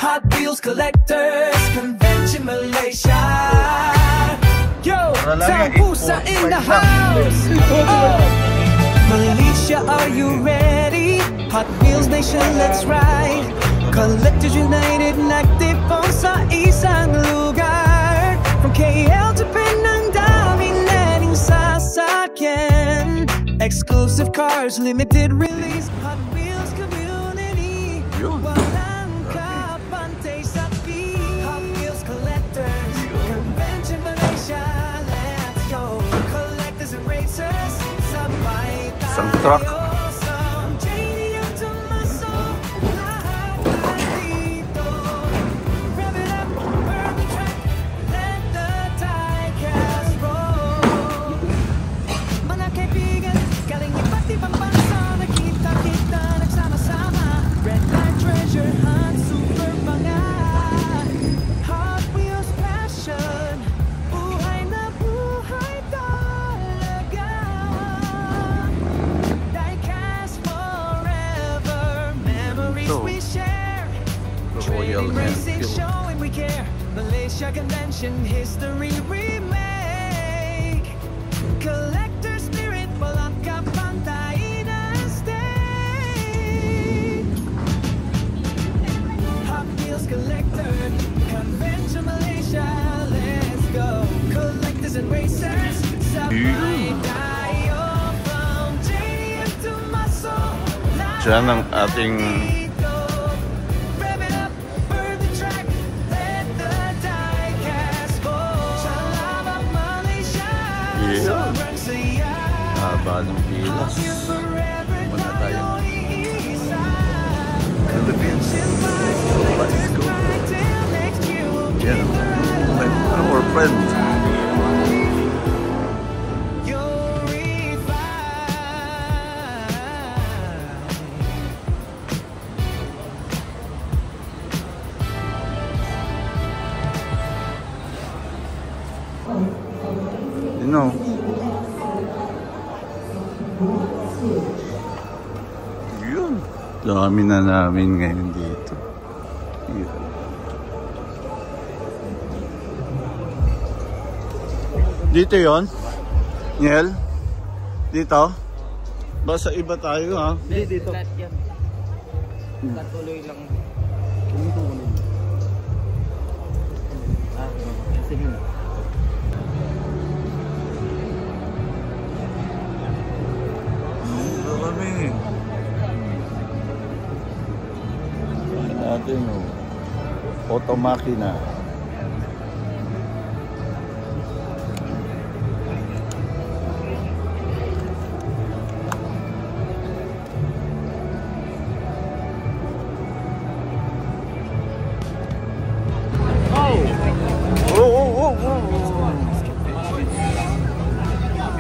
Hot Wheels Collectors Convention Malaysia. Yo, Sambusa in the house. Oh, Malaysia, are you ready? Hot Wheels Nation, let's ride. Collectors united and active on sa isang lugar. From KL to Penang, daming nating sasakyan. Exclusive cars, limited release. Hot Wheels community. Walang kapantay sa fee. Hot Wheels Collectors Convention Malaysia. Let's go. Collectors and racers, sabay tayo. Isang truck. Malaysia Convention history remake. Collector spirit, walang kapantay na stay. Hot Wheels Collector Convention Malaysia. Let's go. Collectors and racers, sabay tayo from JDM to Muscle. Diyan ang ating haba ng pilas. Muna tayo. Philippines. Let's go. Yeah. Our friend. You know. Yun. Dami na namin ngayon dito. Yun. Dito yon, Niel? Dito? Basta iba tayo ha? Hindi, dito. Katuloy lang. Sige na. Natin auto makina.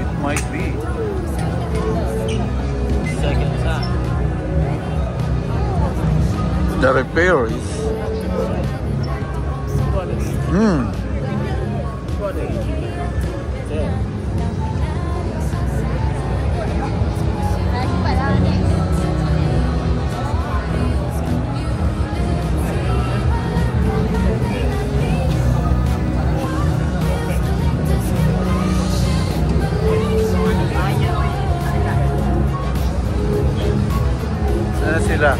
It might be. Seconds, huh? The repair is sana sila.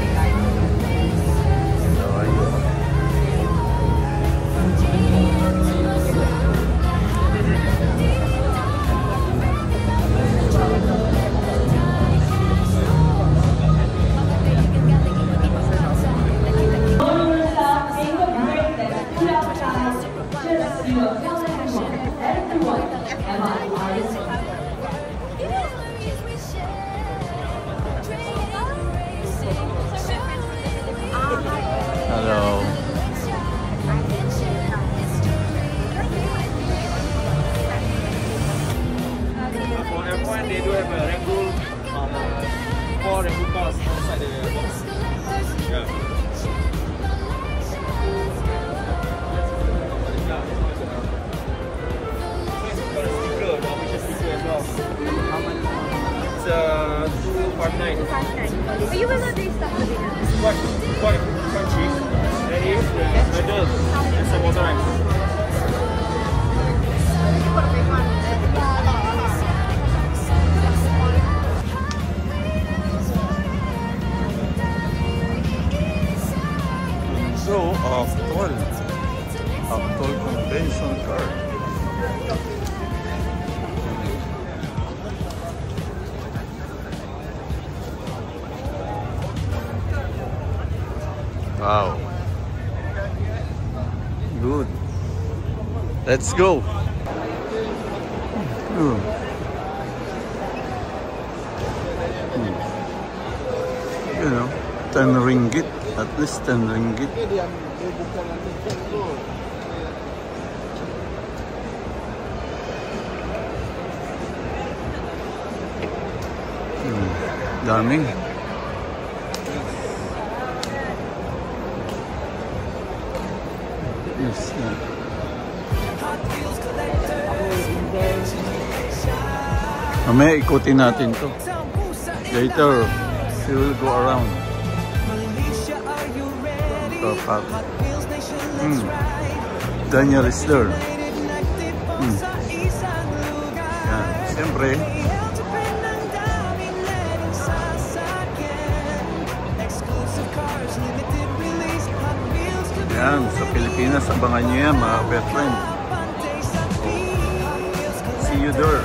So, actual convention car. Wow. Good. Let's go. You know, 10 ringgit. At least 10 ringgit. Daming. Yes, yeah. Mamaya ikutin natin to. Later, we will go around. Daniel is there. Yan. Siyempre, yan, sa Pilipinas, abangan nyo yan, mga best friend. See you there.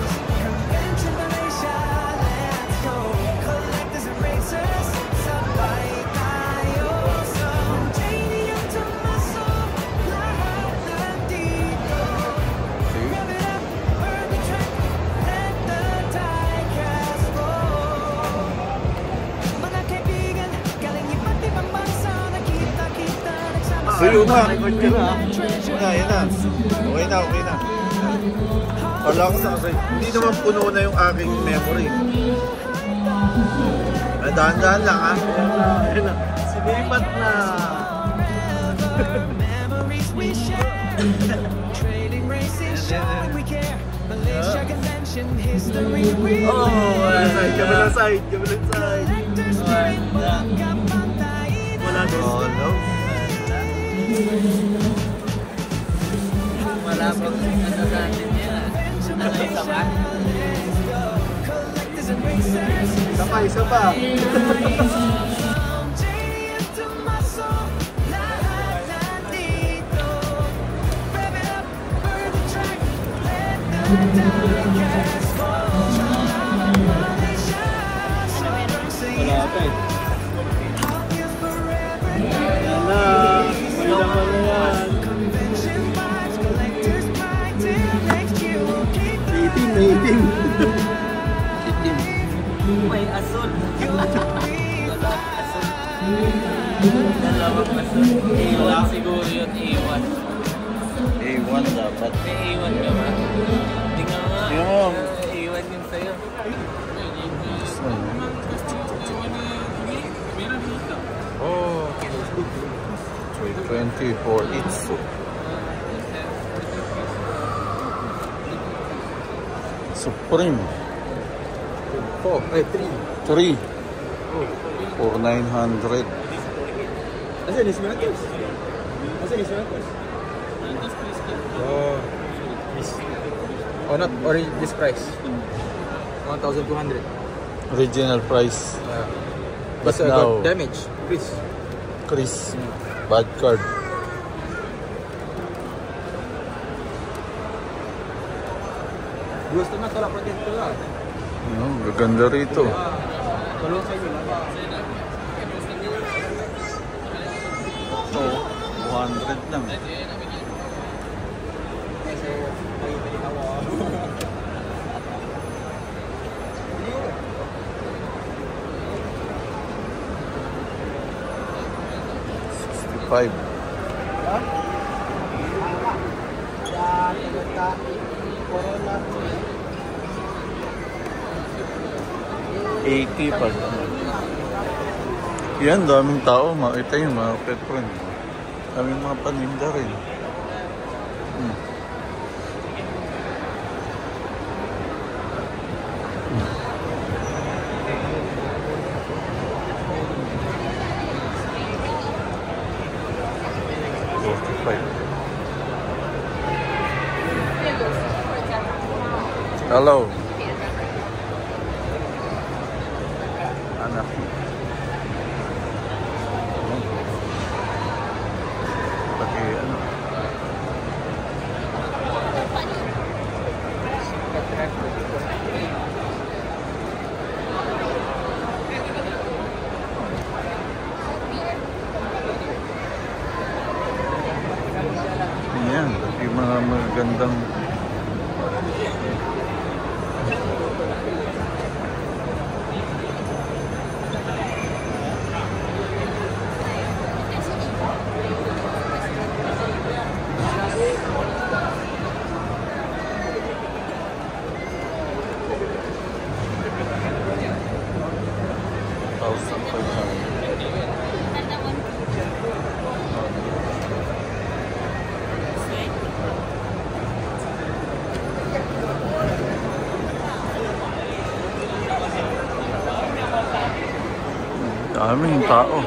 Suyo na, record ka na. Yan na. Okay na. Wala ko sa kasi, hindi naman puno na yung aking memory. Dahan-dahan lang ha. Sinipat na. Kabilang side. Wala doon. Wala pang ano natin yan. Ano isa pa? Isa pa. Itim. May asul. Dalawang asul. A1 siguro yun, A1. A1 dapat. May A1 ka ba? Hindi nga nga. A1 yun sa'yo. Oh. 320 for each. Supreme. 3 for 900. Asan is Manatos? Oh, not or this price. 1,200. Original price. But But now, damage. Chris, bad card. Gusto na tala protector lang. Gaganda rito. Tulong sa iyo. So, 200 lang. $65. $80 pa. Yan, daming tao. Makita yung mga pet friend. Daming mga paninda rin. Hello. Anak. ano. Ayan, yung mga magagandang daming tao.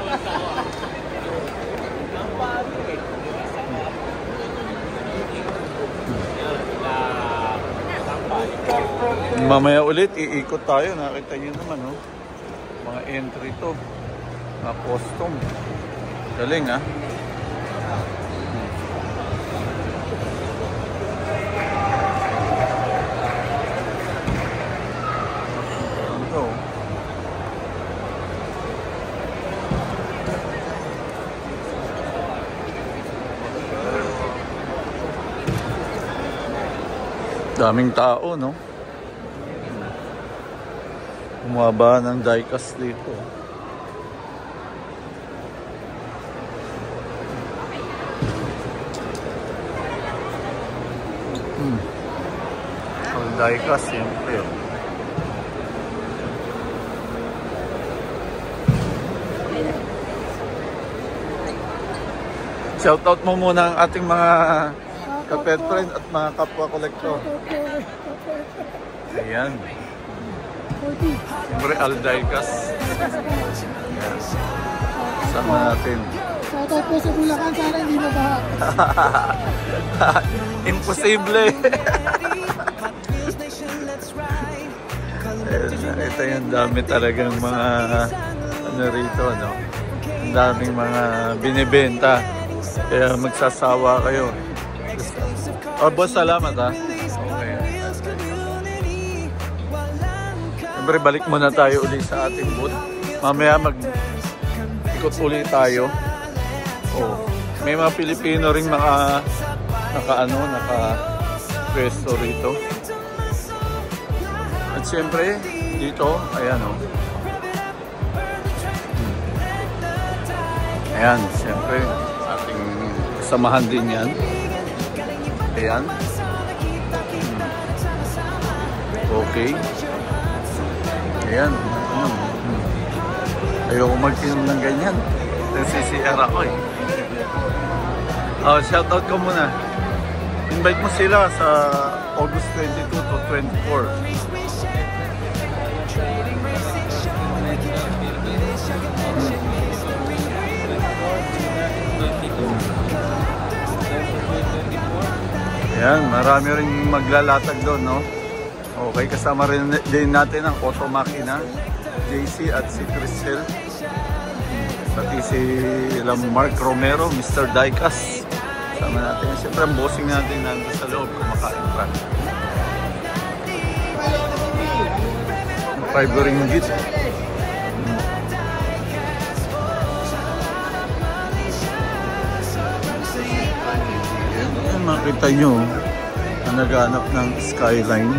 Mamaya ulit, iikot tayo. Nakita nyo naman, oh. Mga entry to. Mga custom. Galing, ha? Ito. Daming tao, no? Bumaba ng diecast dito. Ang diecast, siyempre. Shoutout mo muna ang ating mga kapet friend at mga kapwa kolektor. Ayan. Siyempre, Aldicas. Sama natin. Shoutout po sa Bulacan, sana hindi mabaha. Imposible. Ito yung dami talagang mga ano rito, no? Ang daming mga binibenta. Kaya magsasawa kayo. Oh, boss, salamat, ha? Okay. Siyempre, balik muna tayo ulit sa ating booth. Mamaya mag-ikot ulit tayo. Oh, may mga Pilipino ring mga naka-pwesto rito. At siyempre, dito, ayan, oh. Ayan, siyempre, ating kasamahan din yan. Ayan. Okay. Ayan. Ayoko magtinom ng ganyan. Nagsisiyar ako, eh. Shoutout ko muna. Invite mo sila sa August 22 to 24. Ayan, marami rin maglalatag doon, no? Okay, kasama rin din natin ang Auto Makina, JC at si Crisel. Pati si Mark Romero, Mr. Diecast. Kasama natin. Siyempre, ang bossing natin nandun sa loob, kumakain pa. 5 ringgit. Ayan, makita nyo na naghanap ng skyline.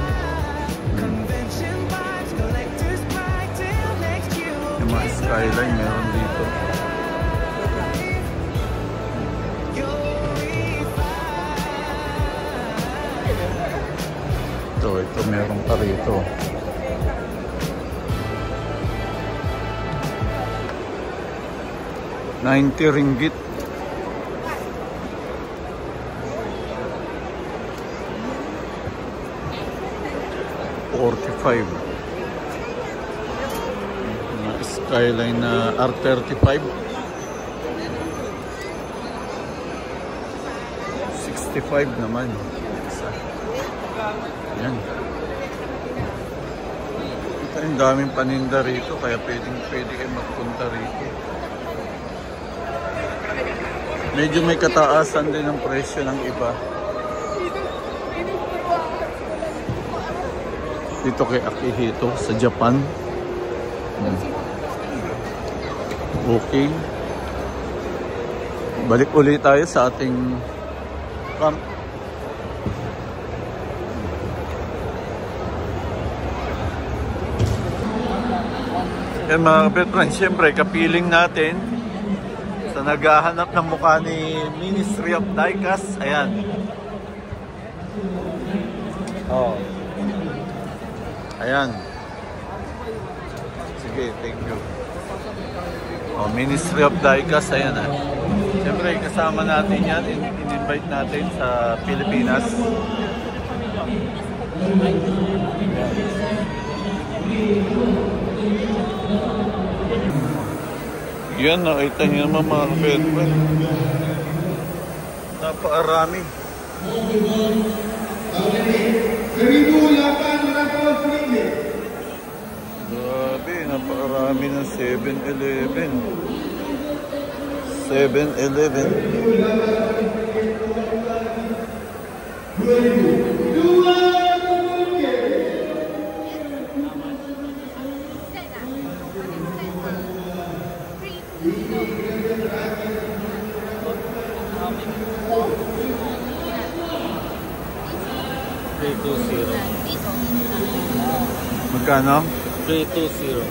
Yung mga skyline meron dito. Ito meron pa rito. ₱90. $45. Skyline na R35. 65 naman. Yan. Ito yung daming paninda rito, kaya pwede kayo magpunta rito. Medyo may kataasan din ang presyo ng iba. Dito kay Akihito sa Japan. Okay. Balik ulit tayo sa ating camp. Yan mga kapitbahay, siyempre kapiling natin sa naghahanap ng mukha ni Ministry of Diecast. Ayan. Oh. Ayan. Sige, thank you. Oh, Ministry of Diecast, ayan ah. Siyempre kasama natin yan, in-invite natin sa Pilipinas. Yan, nakita niyo naman mga kapitbahay. Napakarami. Grabe, napakarami ng 7-Eleven. 7-Eleven. Magkano? 320.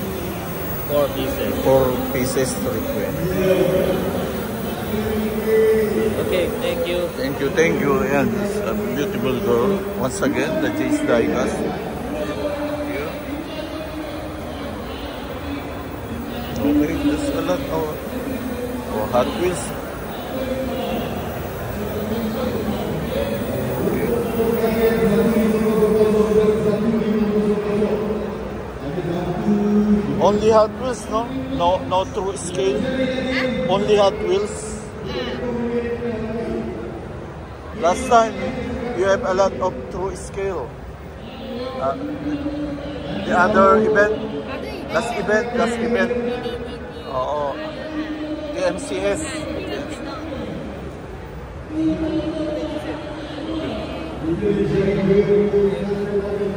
4 pieces. 4 pieces, 320. Okay, thank you. Thank you, thank you. Ayan, it's a beautiful girl. Once again, the J's Diecast. Okay, there's a lot of Hot Wheels. Only Hot Wheels, no? No true scale. Only Hot Wheels. Last time, you have a lot of true scale. The other event, last event. Oo. The MCS.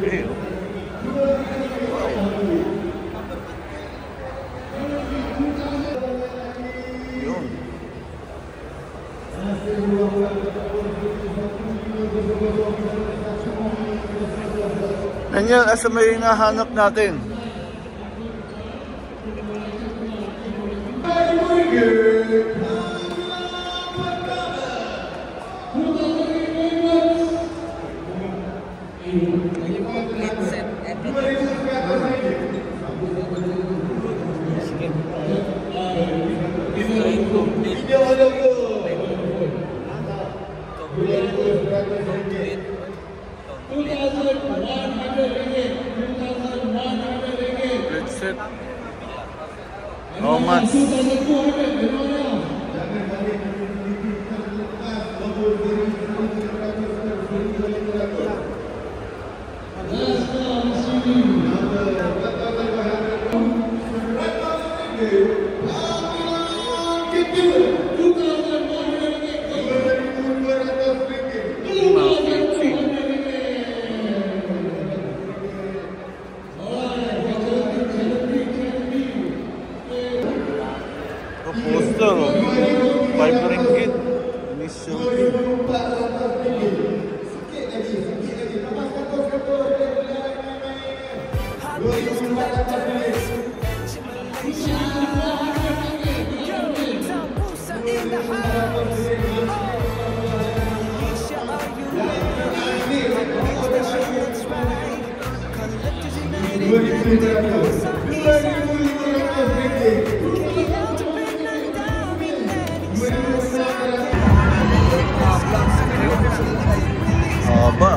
Okay. Yun. Nanyan, asa may hinahanap natin? Let's set. How much? Poster, 5 ringgit. Initial fee. Aba.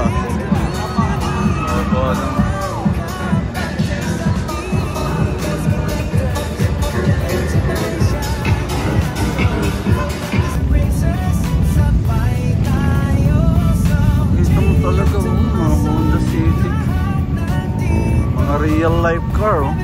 Aba lang. Ito mo talaga mga Honda City. Mga real life car. Oh.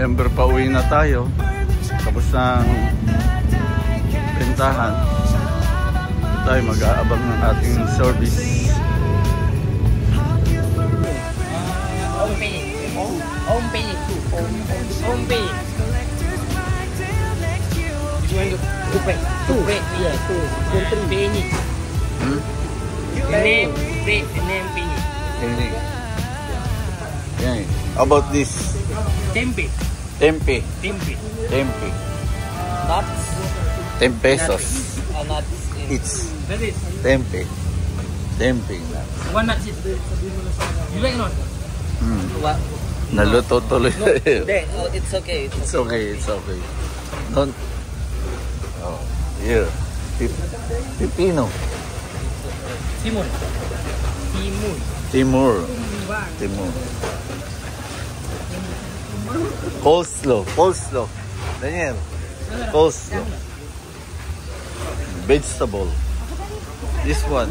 Siyempre, pauwi na tayo. Tapos ng bentahan. Tayo mag-aabang ng ating service. Home pay. Two pay. Yeah, two. Penny. Name penny. Yeah. How about this? Tempe. Tempe. Nuts. 10 pesos. Nuts. It's That is. tempe. One nuts. You like not? What? Naluto tuloy. It's okay. It's okay. Don't. Oh, here. Pipino. Timur. Coleslaw. Daniel. Coleslaw. Vegetable. This one.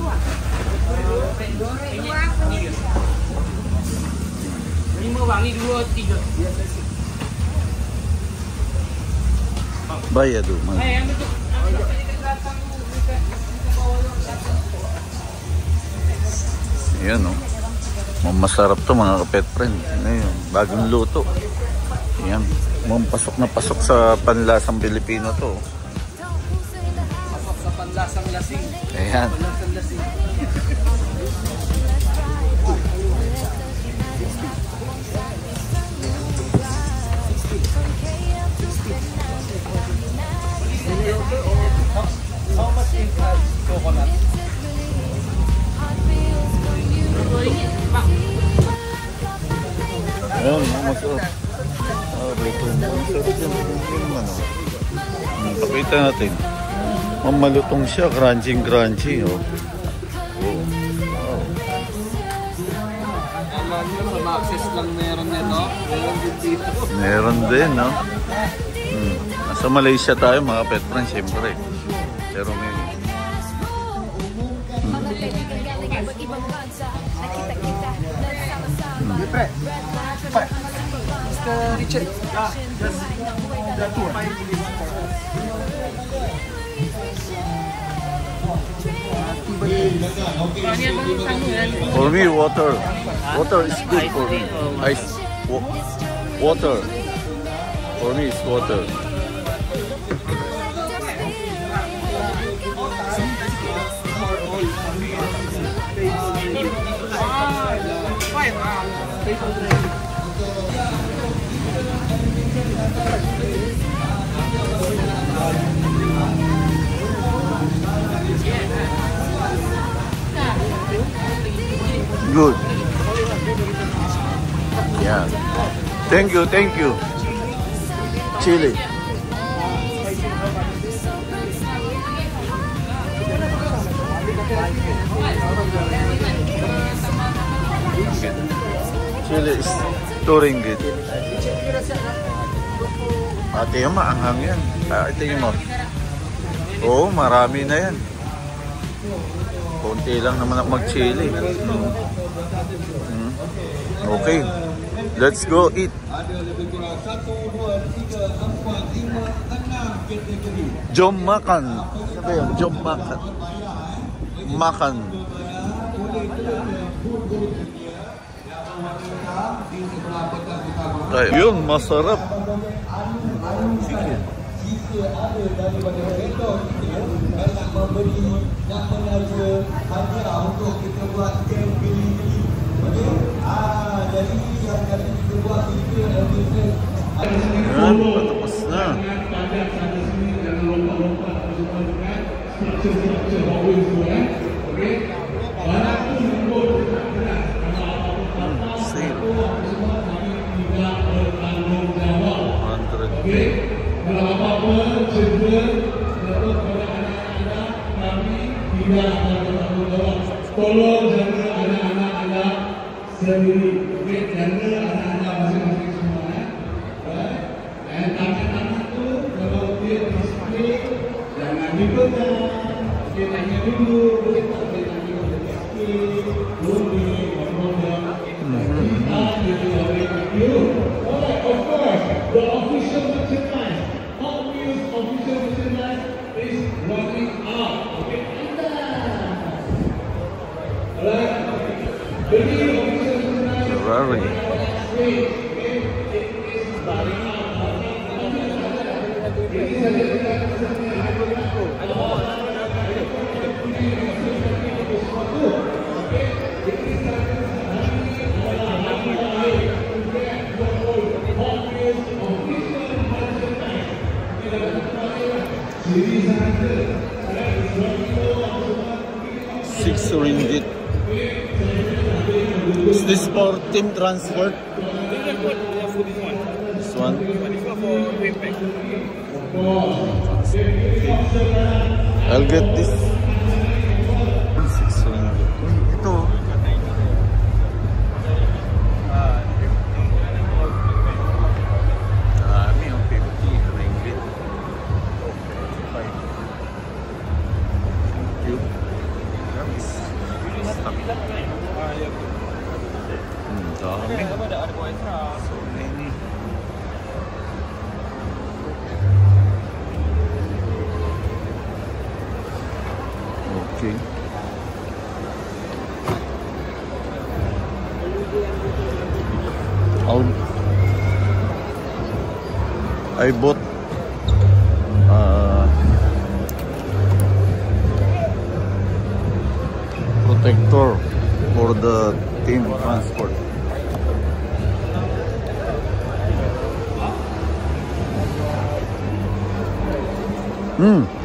Bayado. Ayan o. Masarap to mga kapet friend. Ayan, bagong luto. Ayan. Pasok na pasok sa panlasang Pilipino to. Pasok sa panlasang lasing. Ayan. Panlasang lasing. How much is coconut? Ayan, masarap. Masarap yung ano. Pakita natin. Malutong siya, crunchy. Oh. Wow. Access lang meron nito. Meron din dito. Meron din, no? Nasa Malaysia tayo, mga pet friends, siyempre. Pero may... Mr. Richard. For me, water. Water is good for me. Water. For me, it's water. Good. Yeah. Thank you. Chili. Chili is 2 ringgit. Ate, maanghang yan. Tingin mo. Oo, marami na yan. Konti lang naman mag-chili. Okay. Let's go eat. Jom makan. Sabi yun, jom makan. Makan. Ay, yun, masarap. Sige. Yan, patapos na. Sale. 100. Tolong jaga anak-anak anda sendiri, jaga anak-anak masing-masing semua. Dan anak-anak itu kalau dia disiplin, jangan dipegang, dia tanya dulu, boleh tak dia tanya disiplin, boleh, kita itu boleh review. Alright, of course. Ferrari. ₱6. Is this for team transport? This one? I'll get this. ₱6. Ito. Dami yung ₱50. Thank you. Dami. So many. Okay. I bought protector for the team transport.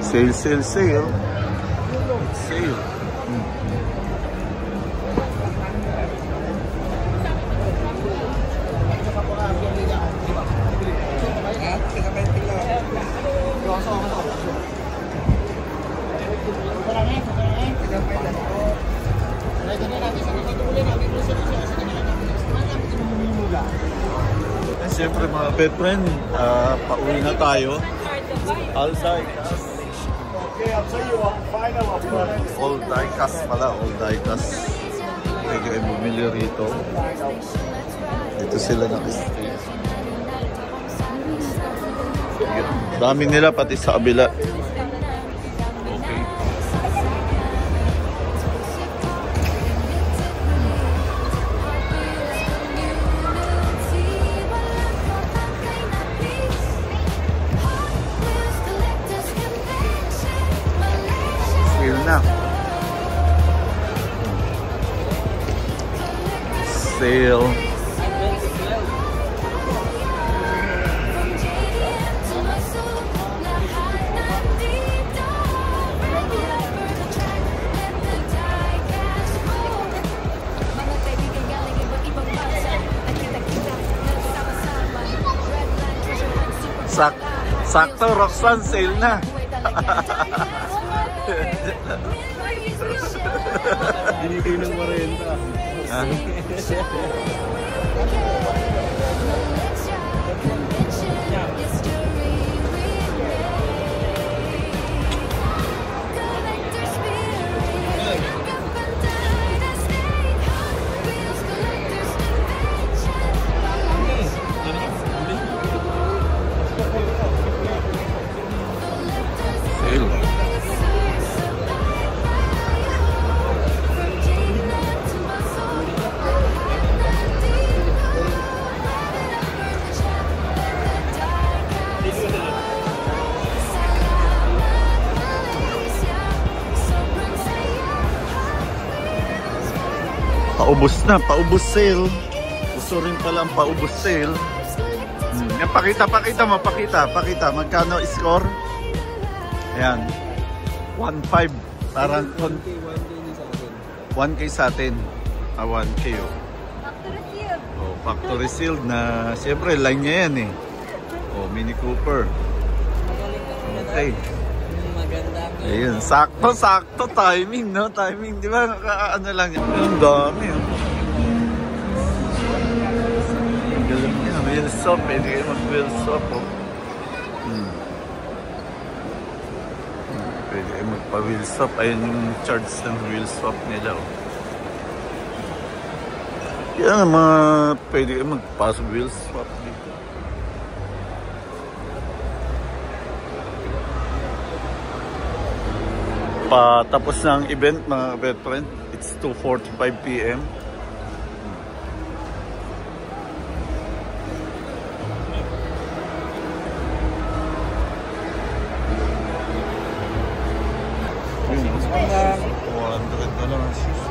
Sale, sale, sale. It's sale. Siyempre mga pet friend, pauwi na tayo. All die-cast. All die-cast pala, all die-cast. Pwede kayo bumili rito. Dito sila naka-stay. Dami nila pati sa kabila. Okay. Sale. Sakto, Roxanne, sale na. Hindi kayo ng 40. Paubos na, paubos sale. Gusto rin pala ang paubos sale. Pakita. Magkano score? Ayan. 1.5. Parang 1K sa atin. 1K oh. Factory sealed na. Siyempre, line niya yan eh. Mini Cooper. Okay. Ayun, sakto timing, no? Timing, di ba? Ano lang yan. Ang dami, oh. Galing niya. Wheel swap, pwede kayo mag-wheel swap, oh. Pwede kayo magpa-wheel swap. Ayun yung charge ng wheel swap nila, oh. Yan, pwede kayo magpa-wheel swap dito. Patapos ng event mga best friend, it's 2:45 PM. Wala nga shoes.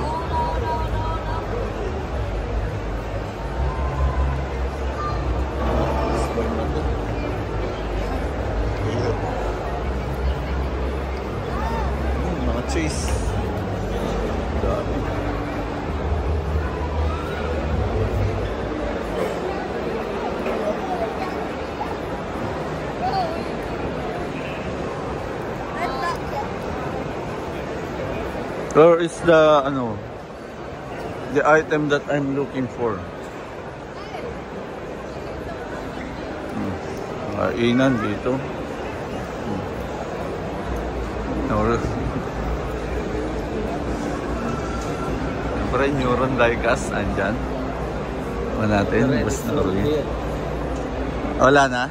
Mga chase. Dami. Where is the the item that I'm looking for? Kainan dito. Siyempre, neuron diecast andyan. Wala natin, basta naroon. Wala na?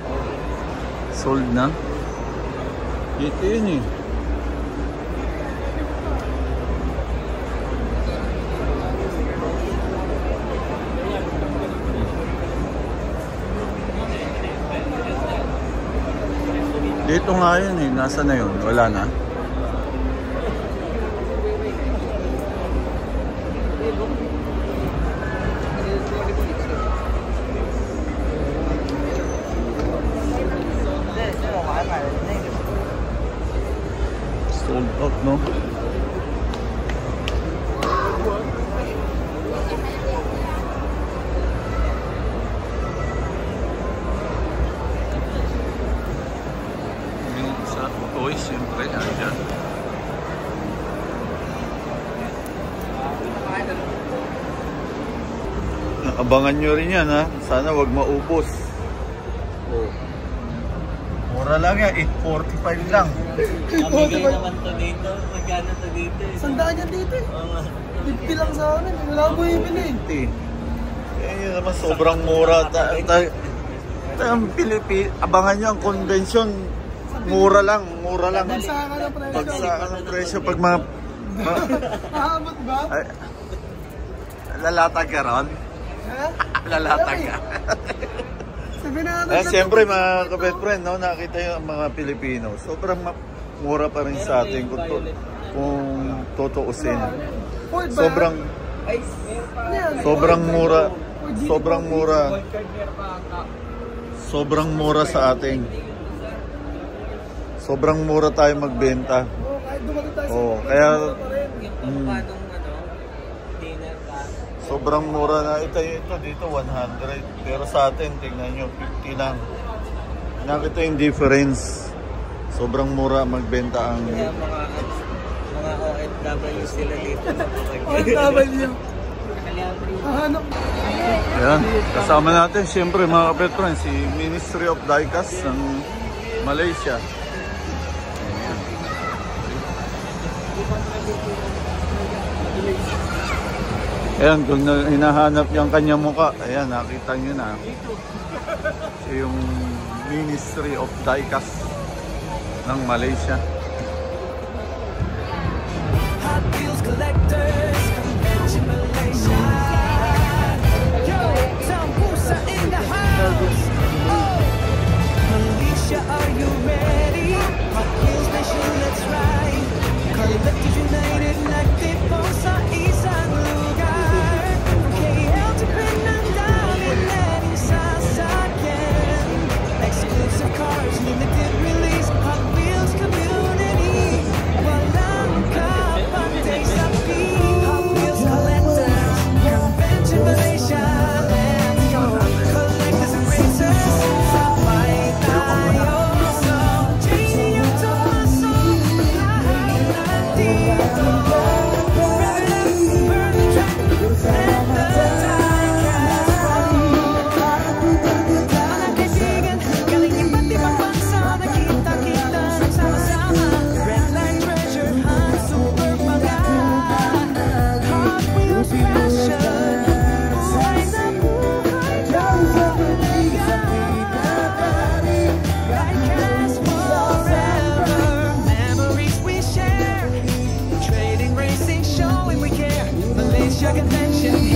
Sold na? Dito yun eh. Dito nga yun eh. Nasa na yun? Wala na? Sold out, no? Toys, siyempre, andyan. Abangan nyo rin yan, ha? Sana wag maubos. Oh. Mura lang yan, 845 lang. Namigay naman to dito. Magkano to dito eh. Sandaan yan dito eh. 50 lang sa akin. Wala ko ibili. Yun naman, sobrang mura. Abangan nyo ang convention. Mura lang. Bagsakan ng presyo. Bagsakan ng presyo pag mga... Mahamot ba? Ay, lalatag ka ron? Ha? Lalatag ka. Sabi na natin. Siyempre mga kapit friend, no, nakita yung mga Pilipino. Sobrang mura pa rin sa atin kung tutuusin. Sobrang mura. Sobrang mura sa atin. Sobrang mura tayo magbenta. Oh, kaya sobrang mura na ito dito 100. Pero sa atin tingnan niyo 50 lang. Nakita yung difference. Sobrang mura magbenta ang Kaya mga OFW sila dito. OFW. Hanap. Ayan, kasama natin siyempre mga kapit friends, si Ministry of Diecast ng Malaysia. Ayan, kung hinahanap niyo ang kanyang muka, ayan, nakita niyo na. Siya yung Ministry of Diecast ng Malaysia. Hot Wheels collectors, convention Malaysia. Yo, Sambusa in the house. Oh, Malaysia, are you ready? Hot Wheels Nation, let's ride. Collectors united, nagtipon sa isang lugar. KL to Penang, down in any sasakyan. Exclusive cars, limited release, Hot Wheels community. Walang kapantay sa fee. Hot Wheels collectors, convention Malaysia. Let's go. Collectors and racers, sabay tayo. So, JC yung Tomaso, lahat nandito. Rev it up, burn the track, let the diecast roll. Mga kaibigan, galing iba't ibang bansa, nakita-kita nagsama-sama. Red Line Treasure Hunt, super bangga. Hot Wheels fashion, buhay na buhay ka. Diecast forever, memories we share. Trading, racing, showing we care. Malaysia Convention.